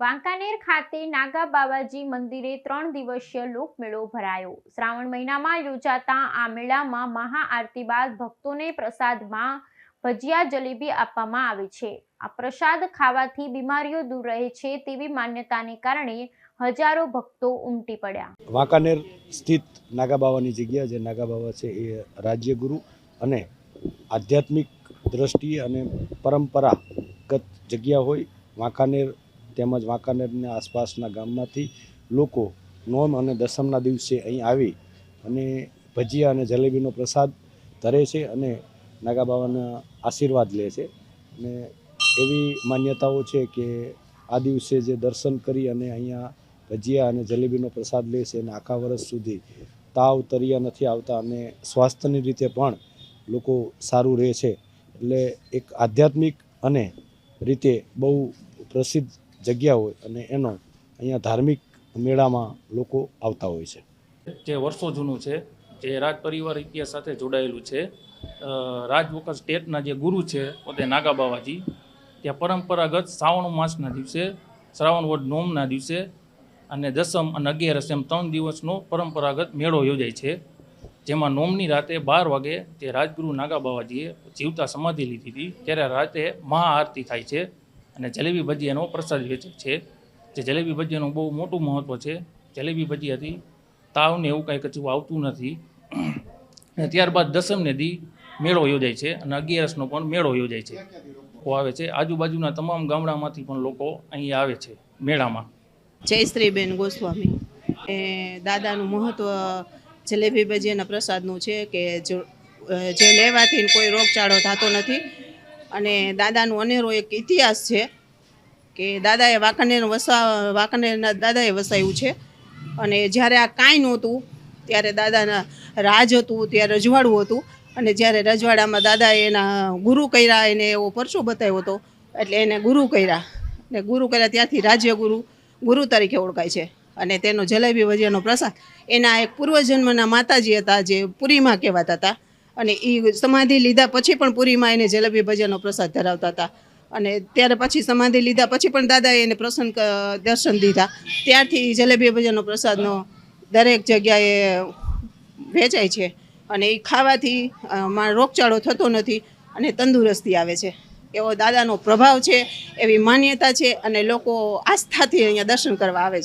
વાંકાનેર ખાતે નાગા બાવાજી મંદિરે 3 દિવસીય લોકમેળો ભરાયો। શ્રાવણ મહિનામાં યોજાતા આ મેળામાં મહાઆરતી બાદ ભક્તોને પ્રસાદમાં ભજીયા જલેબી આપવામાં આવે છે। આ પ્રસાદ ખાવાથી બીમારીઓ દૂર રહે છે તેવી માન્યતાને કારણે હજારો ભક્તો ઉમટી પડ્યા। વાંકાનેર સ્થિત નાગા બાવાની જગ્યા જે નાગા બાવા છે એ રાજ્યગુરુ અને આધ્યાત્મિક દ્રષ્ટિએ અને પરંપરાગત જગ્યા હોય। વાંકાનેર તેમજ વાંકાનેરના આસપાસના ગામમાંથી લોકો નોમ અને દસમના દિવસે અહીં આવી અને ભજીયા અને જલેબીનો પ્રસાદ ધરે છે અને નાગા બાવાના આશીર્વાદ લે છે। અને એવી માન્યતાઓ છે કે આ દિવસે જે દર્શન કરી અને અહીંયા ભજીયા અને જલેબીનો પ્રસાદ લે છે અને આખા વર્ષ સુધી તાવ તરિયા નથી આવતા અને સ્વાસ્થ્યની રીતે પણ લોકો સારું રહે છે। એટલે એક આધ્યાત્મિક અને રીતે બહુ પ્રસિદ્ધ જગ્યા હોય અને એનો અહીંયા ધાર્મિક મેળામાં લોકો આવતા હોય છે। જે વર્ષો જૂનું છે, જે રાજ પરિવાર ઇતિહાસ સાથે જોડાયેલું છે। રાજવોકર સ્ટેટના જે ગુરુ છે પોતે નાગા બાવાજી, ત્યાં પરંપરાગત શ્રાવણ માસના દિવસે, શ્રાવણ વદ નોમના દિવસે અને દસમ અને 11 એમ 3 દિવસનો પરંપરાગત મેળો યોજાય છે। જેમાં નોમની રાતે 12 વાગે જે રાજગુરુ નાગા બાવાજીએ જીવતા સમાધિ લીધી હતી ત્યારે રાતે મહાઆરતી થાય છે અને જલેબી ભજીયાનો પ્રસાદ વેચાય છે। જે જલેબી ભજીયાનું બહુ મોટું મહત્ત્વ છે। જલેબી ભજીયાથી તાવને એવું કાંઈ કચું આવતું નથી। અને ત્યારબાદ દસમને દી મેળો યોજાય છે અને 11નો પણ મેળો યોજાય છે, આવે છે। આજુબાજુના તમામ ગામડામાંથી પણ લોકો અહીં આવે છે મેળામાં। જયશ્રીબેન ગોસ્વામી। દાદાનું મહત્ત્વ જલેબી ભજીયાના પ્રસાદનું છે કે જે લેવાથી કોઈ રોગચાળો થતો નથી અને દાદાનું અનેરો એક ઇતિહાસ છે કે દાદાએ વાંકાનેરના દાદાએ વસાવ્યું છે। અને જ્યારે આ કાંઈ નહોતું ત્યારે દાદાના રાજ હતું, ત્યારે રજવાડું હતું અને જ્યારે રજવાડામાં દાદાએ એના ગુરુ કર્યા, એને એવો પરચો બતાવ્યો હતો એટલે એને ગુરુ કર્યા ને ગુરુ કર્યા ત્યાંથી ગુરુ તરીકે ઓળખાય છે। અને તેનો જલેબી ભજીયાનો પ્રસાદ એના એક પૂર્વજન્મના માતાજી હતા જે પુરીમાં કહેવાતા હતા અને એ સમાધિ લીધા પછી પણ પુરીમાં એને જલેબી ભજીયાનો પ્રસાદ ધરાવતા હતા અને ત્યારે પછી સમાધિ લીધા પછી પણ દાદાએ એને દર્શન દીધા, ત્યારથી જલેબી ભજીયાનો પ્રસાદનો દરેક જગ્યાએ વેચાય છે અને એ ખાવાથી રોગચાળો થતો નથી અને તંદુરસ્તી આવે છે। એવો દાદાનો પ્રભાવ છે, એવી માન્યતા છે અને લોકો આસ્થાથી અહીંયા દર્શન કરવા આવે છે।